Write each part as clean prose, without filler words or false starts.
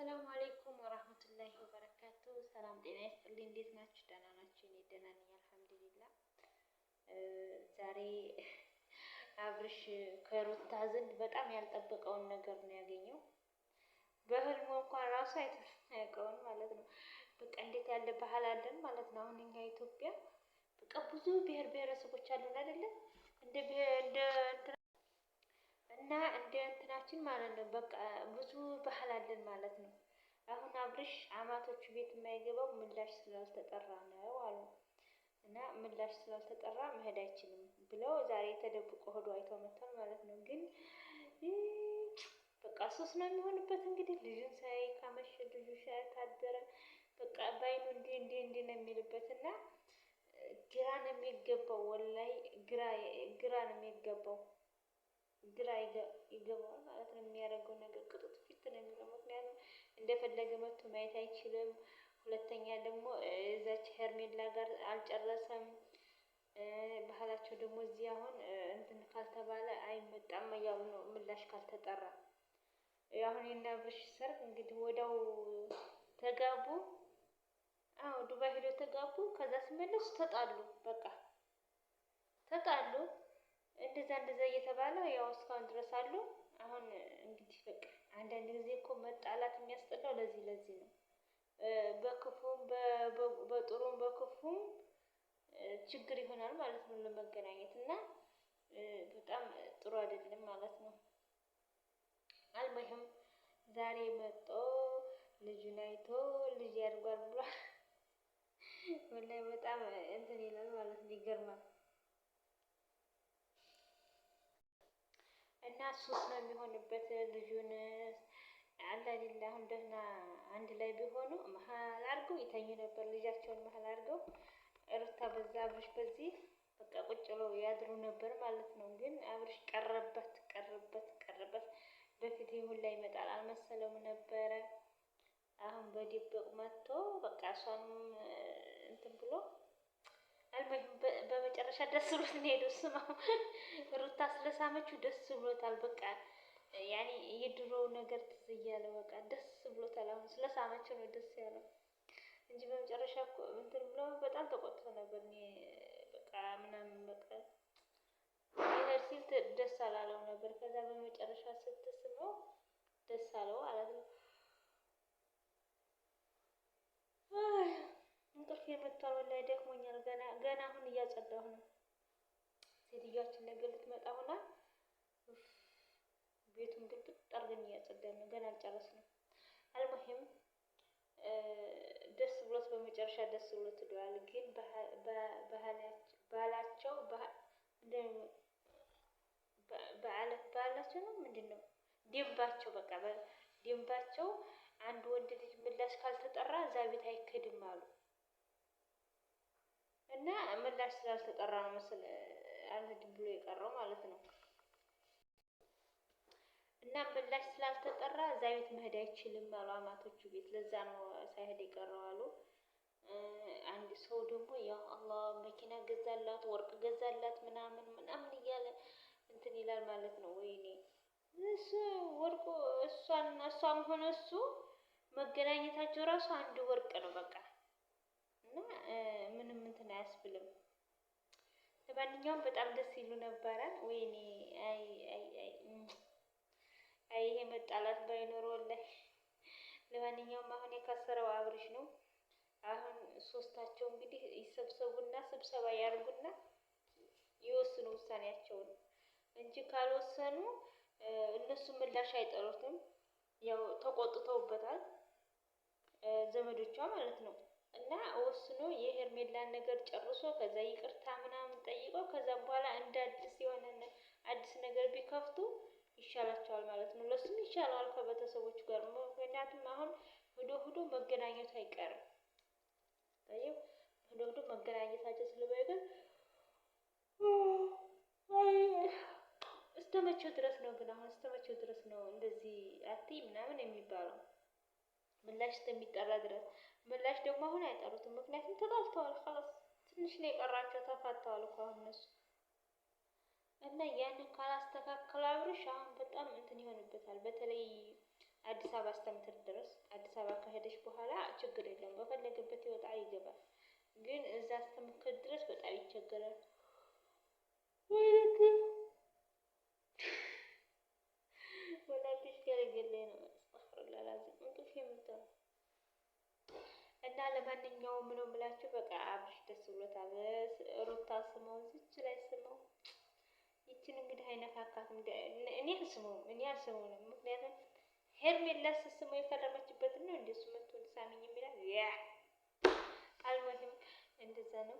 አሰላሙ አሌይኩም ወራህመቱላሂ ወበረካቱ። ሰላም ጤና ይስጥልኝ። እንዴት ናችሁ? ደህና ናችሁ? እኔ ደህና ነኝ አልሐምዱሊላህ። ዛሬ አብርሽ ከሩታ ዘንድ በጣም ያልጠበቀውን ነገር ነው ያገኘው። በህልሙ እንኳን ራሱ አይተውም ማለት ነው። በቃ እንዴት ያለ ባህል አለን ማለት ነው። አሁን እኛ ኢትዮጵያ በቃ ብዙ ብሔር ብሔረሰቦች አሉን አይደለም እንደ እና እንደ እንትናችን ማለት ነው። በቃ ብዙ ባህል አለን ማለት ነው። አሁን አብርሽ አማቶቹ ቤት የማይገባው ምላሽ ስላልተጠራ ነው አሉ እና ምላሽ ስላልተጠራ መሄድ አይችልም ብለው ዛሬ ተደብቆ ሄዶ አይተው መጥቷል ማለት ነው። ግን በቃ ሶስት ነው የሚሆንበት እንግዲህ ልጁን ሳይ ካመሸ ልጁ ሳይ ካደረ በቃ ባይኑ እንዲህ ነው የሚልበት እና ግራ ነው የሚገባው። ወላይ ግራ ነው የሚገባው። ግራ ይገባዋል ማለት ነው። የሚያደርገው ነገር ቅጡት ፊት ነው የሚለው። ምክንያቱም እንደፈለገ መጥቶ ማየት አይችልም። ሁለተኛ ደግሞ እዛች ሄርሜላ ጋር አልጨረሰም። ባህላቸው ደግሞ እዚህ አሁን እንትን ካልተባለ አይመጣም እያሉ ነው፣ ምላሽ ካልተጠራ። አሁን የእነ አብርሽ ሰርግ እንግዲህ ወዲያው ተጋቡ። አዎ ዱባይ ሄደው ተጋቡ። ከዛ ሲመለሱ ተጣሉ። በቃ ተጣሉ። እንደዛ እየተባለ ያው እስካሁን ድረስ አሉ። አሁን እንግዲህ በቃ አንዳንድ ጊዜ እኮ መጣላት የሚያስጠላው ለዚህ ነው። በክፉም በጥሩም በክፉም ችግር ይሆናል ማለት ነው ለመገናኘት እና በጣም ጥሩ አይደለም ማለት ነው። አልሙሂም ዛሬ መጦ ልጁን አይቶ ልጅ ያድርጓል ብሏል። ወላሂ በጣም እንትን ይላል ማለት ነው። ይገርማል። እና ሱስ ነው የሚሆንበት። ልጁን አላሊላ አሁን ደህና አንድ ላይ ቢሆኑ መሀል አድርገው ይተኙ ነበር። ልጃቸውን መሀል አድርገው ሩታ በዛ አብርሽ በዚህ በቃ ቁጭ ብለው ያድሩ ነበር ማለት ነው። ግን አብርሽ ቀረበት። በፊት ይሁን ላይ ይመጣል አልመሰለውም ነበረ። አሁን በድብቅ መጥቶ በቃ እሷንም እንትን ብሎ በመጨረሻ ደስ ብሎት ነው የሄደው። እሱማ ሩታ ስለሳመችው ደስ ብሎታል። በቃ ያኔ የድሮው ነገር ትዝ እያለ በቃ ደስ ብሎታል። አሁን ስለሳመችው ነው ደስ ያለው እንጂ በመጨረሻ እኮ እንትን ብሎ በጣም ተቆጥቶ ነበር። እኔ በቃ ምናምን በቃ ይሄድ ሲል ደስ አላለው ነበር። ከዛ በመጨረሻ ስትስመው ደስ አለው ማለት ነው። እንቅልፍ የመቷል ወላሂ ደክሞኛል። ገና አሁን እያጸዳሁ ነው። ሴትዮዋችን ነገ ልትመጣ ሆና ቤቱን ግልብጥ አድርገን እያጸዳን ነው። ገና አልጨረስንም። አልሙሂም ደስ ብሎት በመጨረሻ ደስ ብሎት ሄደዋል። ግን ባህላቸው ባህላቸው ነው ምንድን ነው ደንባቸው፣ በቃ ደንባቸው አንድ ወንድ ልጅ ምላሽ ካልተጠራ እዛ ቤት አይከድም አሉ እና ምላሽ ስላልተጠራ ነው መሰል አልሄድም ብሎ የቀረው ማለት ነው። እና ምላሽ ስላልተጠራ እዛ ቤት መሄድ አይችልም አሉ አማቶቹ ቤት። ለዛ ነው ሳይሄድ የቀረው አሉ። አንድ ሰው ደግሞ ያ አላህ መኪና ገዛላት፣ ወርቅ ገዛላት ምናምን እያለ እንትን ይላል ማለት ነው። ወይኔ እሱ ወርቁ እሷም ሆነ እሱ መገናኘታቸው ራሱ አንድ ወርቅ ነው በቃ እና ምንም እንትን አያስብልም። ለማንኛውም በጣም ደስ ይሉ ነበረ። ወይኔ አይ ይሄ መጣላት ባይኖር ወላሂ። ለማንኛውም አሁን የከሰረው አብርሽ ነው። አሁን ሶስታቸው እንግዲህ ይሰብሰቡና ስብሰባ ያርጉና ይወስኑ ውሳኔያቸውን እንጂ ካልወሰኑ እነሱ ምላሽ አይጠሩትም። ያው ተቆጥተውበታል ዘመዶቿ ማለት ነው። እና ወስኖ የሄርሜላን ነገር ጨርሶ ከዛ ይቅርታ ምናምን ጠይቆ ከዛም በኋላ እንደ አዲስ የሆነ አዲስ ነገር ቢከፍቱ ይሻላቸዋል ማለት ነው። ለሱም ይሻለዋል ከቤተሰቦቹ ጋር። ምክንያቱም አሁን ሂዶ መገናኘቱ አይቀርም። ሂዶ መገናኘታቸው ስለማይቀር እስተመቼው ድረስ ነው ግን አሁን እስተመቼው ድረስ ነው እንደዚህ አትይ ምናምን የሚባለው? ምላሽ እስከሚጠራ ድረስ። ምላሽ ደግሞ አሁን አይጠሩትም። ምክንያቱም ተጣልተዋል። ኸላስ ትንሽ ነው የቀራቸው። ተፋተዋል እኮ አሁን እነሱ እና ያንን ካላስተካከለ አብርሽ አሁን በጣም እንትን ይሆንበታል። በተለይ አዲስ አበባ እስከምትሄድ ድረስ። አዲስ አበባ ከሄደች በኋላ ችግር የለም በፈለገበት ይወጣል ይገባል። ግን እዛ እስከምትሄድ ድረስ በጣም ይቸገራል። ወላጆች ገለገለኝ ነው አስተፍርላላዚ እንቅልፍ የምትለው እና ለማንኛውም ነው የምላችሁ። በቃ አብርሽ ደስ ብሎታል። ሩታ ስመው ዝች ላይ ስመው ይችን እንግዲህ አይነካካትም። እኔ አልስመውም ምክንያቱም ሄርሜላ ስስመው የፈረመችበትን ነው እንደሱ መጥቶ ሳሚኝ የሚላል ያ አልሞህም እንደዛ ነው።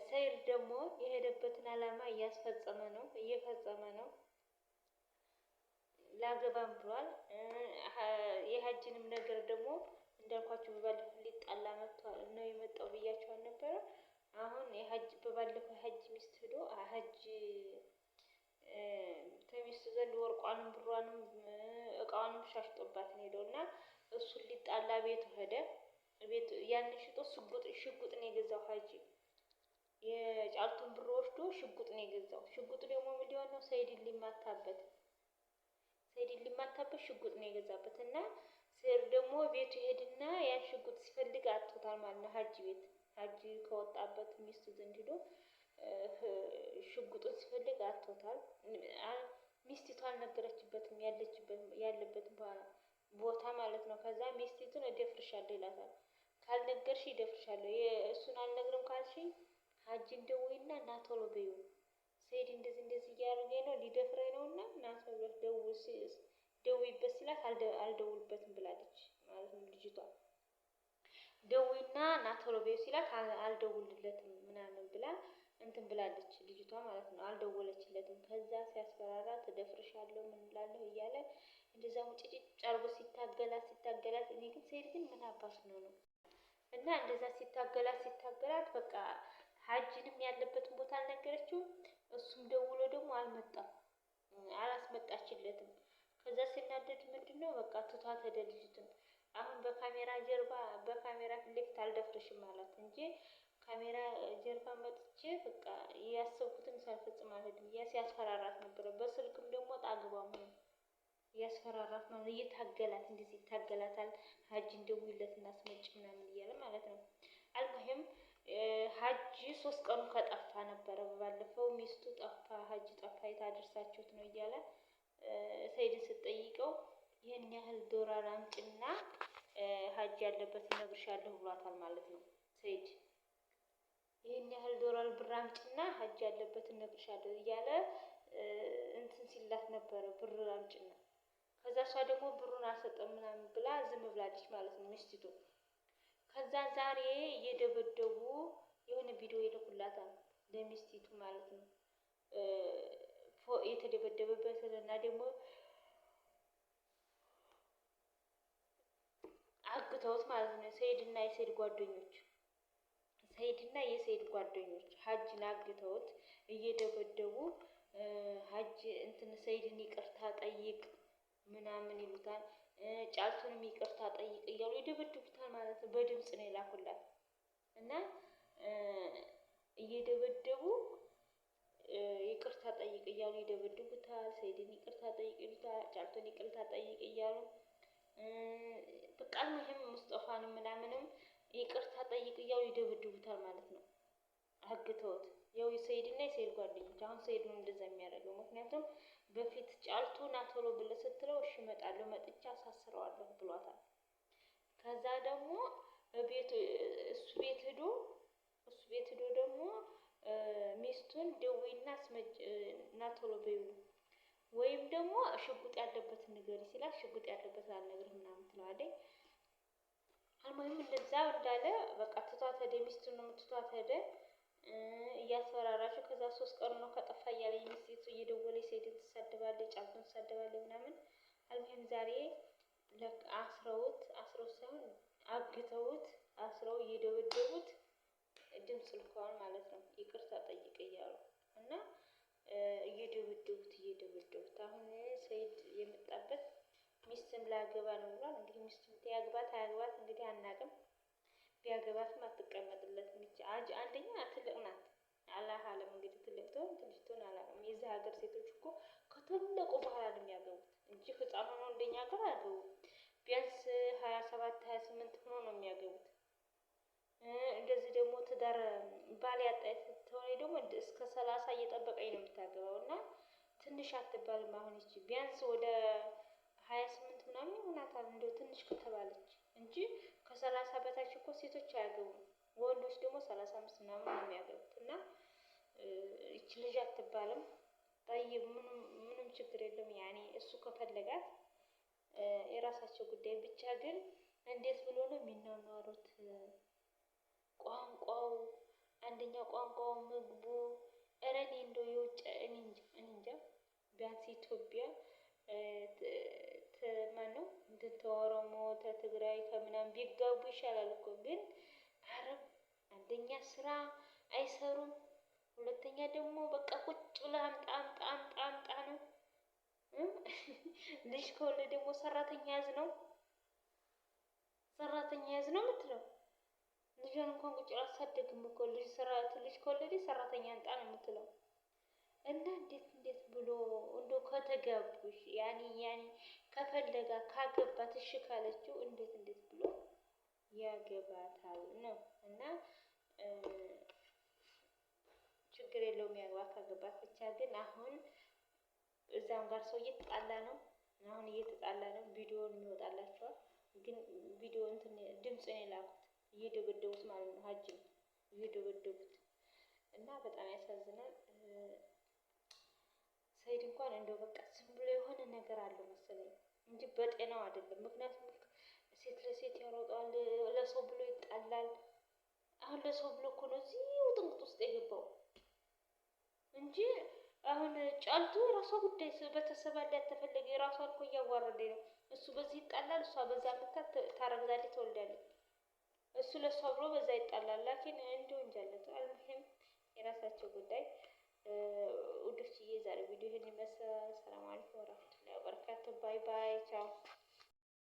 ሰይድ ደግሞ የሄደበትን አላማ እያስፈጸመ ነው እየፈጸመ ነው። ላገባም ብሏል። የሀጅንም ነገር ደግሞ እንዳልኳችሁ በባለፈው ሊጣላ መጥቷል ነው የመጣው ብያቸው አልነበረ። አሁን የሀጅ በባለፈው ሀጅ ሚስት ሄዶ ሀጅ ከሚስቱ ዘንድ ወርቋንም ብሯንም እቃዋንም ሻሽጦባት ነው ሄደው እና እሱን ሊጣላ ቤቱ ሄደ። ቤቱ ያንን ሽጦ ሽጉጥ ነው የገዛው ሀጂ የጫልቱን ብር ወስዶ ሽጉጥ ነው የገዛው። ሽጉጥ ደግሞ ምን ሊሆን ነው? ሰይድን ሊማታበት ሽጉጥ ነው የገዛበት እና ሰይድ ደግሞ ቤቱ ይሄድና ያን ሽጉጥ ሲፈልግ አጥቶታል ማለት ነው። ሀጂ ከወጣበት ሚስቱ ዘንድ ሄዶ ሽጉጡን ሲፈልግ አጥቶታል። ሚስቲቱ አልነገረችበትም ያለበትን ቦታ ማለት ነው። ከዛ ሚስቲቱን እደፍርሻለሁ ይላታል። ካልነገርሽ ይደፍርሻለሁ፣ እሱን አልነግርም ካልሽኝ ሀጂን ደውይና ና ቶሎ በይው፣ ሰይድ እንደዚህ እያደረገኝ ነው ሊደፍረኝ ነው እና ና ቶሎ ደውይበት ሲላት አልደውልበትም ብላለች ማለት ነው ልጅቷ። ደውይና ና ቶሎ በይው ሲላት አልደውልለትም ምናምን ብላ እንትን ብላለች ልጅቷ ማለት ነው። አልደወለችለትም። ከዛ ሲያስፈራራት እደፍርሻለሁ ምን እላለሁ እያለ እንደዛ ሙጭጭጭ አርጎ ሲታገላት እኔ ግን ሰይድ ግን ምን አባቱ ነው እና እንደዛ ሲታገላት በቃ ሀጅንም ያለበትን ቦታ አልነገረችውም። እሱም ደውሎ ደግሞ አላስመጣችለትም። ከዛ ሲናደድ ምንድነው በቃ ትቷት ሄደ ልጅቱን። አሁን በካሜራ ፊት ለፊት አልደፍርሽም አላት እንጂ ካሜራ ጀርባ መጥቼ በቃ ያሰብኩትን ሳልፈጽም አልሄድም ሲያስፈራራት ነበረ። በስልክም ደግሞ ጣግባም ነው ያስፈራራት ነው። እየታገላት እንደዚህ ይታገላታል። ሀጂን ደውይለት እናስመጭ ምናምን እያለ ማለት ነው። አልሙሂም ሀጂ 3 ቀኑ ከጠፋ ነበረ። ባለፈው ሚስቱ ጠፋ፣ ሀጂ ጠፋ፣ የታደርሳችሁት ነው እያለ ሰይድን ስትጠይቀው ይህን ያህል ዶላር አምጪና ሀጂ ያለበት እነግርሻለሁ ብሏታል ማለት ነው። ሰይድ ይህን ያህል ዶላር ብር አምጪና ሀጂ ያለበት እነግርሻለሁ እያለ እንትን ሲላት ነበረ፣ ብር አምጪና። ከዛ እሷ ደግሞ ብሩን አልሰጠም ምናምን ብላ ዝም ብላለች ማለት ነው ሚስቲቱ። ከዛ ዛሬ እየደበደቡ የሆነ ቪዲዮ ይልኩላታል ለሚስቲቱ ማለት ነው የተደበደበበትን እና ደግሞ አግተውት ማለት ነው። ሰይድና የሰይድ ጓደኞች ሀጅን አግተውት እየደበደቡ ሀጅ እንትን ሰይድን ይቅርታ ጠይቅ ምናምን ይሉታል። ጫልቱንም ይቅርታ ጠይቅ እያሉ ይደበድቡታል ማለት ነው። በድምጽ ነው የላኩላት እና እየደበደቡ ይቅርታ ጠይቅ እያሉ ይደበድቡታል። ሰይድን ይቅርታ ጠይቅ ይሉታል። ጫልቱን ይቅርታ ጠይቅ እያሉ በቃ አልሙሂም ሙስጠፋንም ምናምንም ይቅርታ ጠይቅ እያሉ ይደበድቡታል ማለት ነው። አግተውት ያው ሰይድና የሰይድ ጓደኞች። አሁን ሰይድ ነው እንደዛ የሚያደርገው። ምክንያቱም በፊት ጫልቱ ና ቶሎ ብለህ ስትለው እሺ እመጣለሁ መጥቻ አሳስረዋለሁ ብሏታል። ከዛ ደግሞ እሱ ቤት ሄዶ ደግሞ ሚስቱን ደውይና ና ቶሎ በይው ወይም ደግሞ ሽጉጥ ያለበትን ንገሪ ሲላት ሽጉጥ ያለበትን አልነግርህም ምናምን ትለዋለች። አልሙሂም እንደዛ እንዳለ በቃ ትቷት ሄደ። ሚስቱን ነው ትቷት ሄደ እያስፈራራችው። ከዛ 3 ቀኑ ነው ከጠፋ እያለ ሚስቱ እየደወለች ሰይድን ትሳደባለች፣ ጫልቱን ትሳደባለች ምናምን። አልሙሂም ዛሬ አስረውት ሳይሆን አግተውት አስረው እየደበደቡት ድምፅ ልከዋል ማለት ነው። ይቅርታ ጠይቅ እያሉ እና እየደበደቡት አሁን ሰይድ የመጣበት ሚስትን ላገባ ነው ብሏል። እንግዲህ ሚስቱን ያግባት አያግባት እንግዲህ አናቅም። ቢያገባትም አትቀመጥለትም። አንደኛ ትልቅ ናት። አላህ አለም እንግዲህ ትልቅ ትሆን ትንሽ ትሆን አላውቅም። የዚህ ሀገር ሴቶች እኮ ከተለቁ በኋላ ነው የሚያገቡት እንጂ ህፃን ሆኖ እንደኛ ሀገር አያገቡም። ቢያንስ 27 28 ሆኖ ነው የሚያገቡት። እንደዚህ ደግሞ ትዳር ባል ያጣች ስትሆን ደግሞ እስከ 30 እየጠበቀኝ ነው የምታገባው እና ትንሽ አትባልም። አሁን ይቺ ቢያንስ ወደ 28 ምናምን ይሆናታል እንደው ትንሽ ከተባለች እንጂ ከ30 በታች እኮ ሴቶች አያገቡም። ወንዶች ደግሞ 35 ምናምን ነው የሚያገቡት እና ይቺ ልጅ አትባልም። ጠይብ ምንም ችግር የለም። ያኔ እሱ ከፈለጋት የራሳቸው ጉዳይ። ብቻ ግን እንዴት ብሎ ነው የሚናኗሩት? ቋንቋው አንደኛ ቋንቋው፣ ምግቡ እረ እኔ እንደው የውጭ እኔ እንጃ ቢያንስ ኢትዮጵያ ማነው እንትን ተኦሮሞ ተትግራይ ከምናምን ቢጋቡ ይሻላል እኮ። ግን አረብ አንደኛ ስራ አይሰሩም፣ ሁለተኛ ደግሞ በቃ ቁጭ ብለህ አምጣ አምጣ አምጣ አምጣ ነው። ልጅ ከወለደ ደግሞ ሰራተኛ ያዝ ነው፣ ሰራተኛ ያዝ ነው የምትለው። ልጇን እንኳን ቁጭ አሳደግም እኮ ልጅ ከወለደ ሰራተኛ አምጣ ነው የምትለው። እና እንዴት ብሎ እንደው ከተጋቡሽ ያኔ ከፈለጋ ካገባት እሺ ካለችው እንዴት ብሎ ያገባታል ነው። እና ችግር የለውም ያግባ ካገባት። ብቻ ግን አሁን እዛም ጋር ሰው እየተጣላ ነው። አሁን እየተጣላ ነው። ቪዲዮውን ይወጣላቸዋል። ግን ቪዲዮ እንትን ድምፅ ነው የላኩት እየደበደቡት ማለት ነው። ሀጅ እየደበደቡት እና በጣም ያሳዝናል። ሰይድ እንኳን እንደው በቃ ዝም ብሎ የሆነ ነገር አለው መሰለኝ እንጂ በጤናው አይደለም። ምክንያቱም ሴት ለሴት ያሮጣል፣ ለሰው ብሎ ይጣላል። አሁን ለሰው ብሎ እኮ ነው እዚህ ውጥንቅጥ ውስጥ የገባው እንጂ አሁን ጫልቱ የራሷ ጉዳይ ቤተሰብ አለ ያልተፈለገ የራሷን እኮ እያዋረደ ነው። እሱ በዚህ ይጣላል፣ እሷ በዛ ምታት ታረግዛለች፣ ትወልዳለች። እሱ ለእሷ ብሎ በዛ ይጣላል። ላኪን እንዲሁ እንጃለት አልሙሂም የራሳቸው ጉዳይ። ውዶችዬ ዛሬ ቪዲዮ ይህን ይመስላል።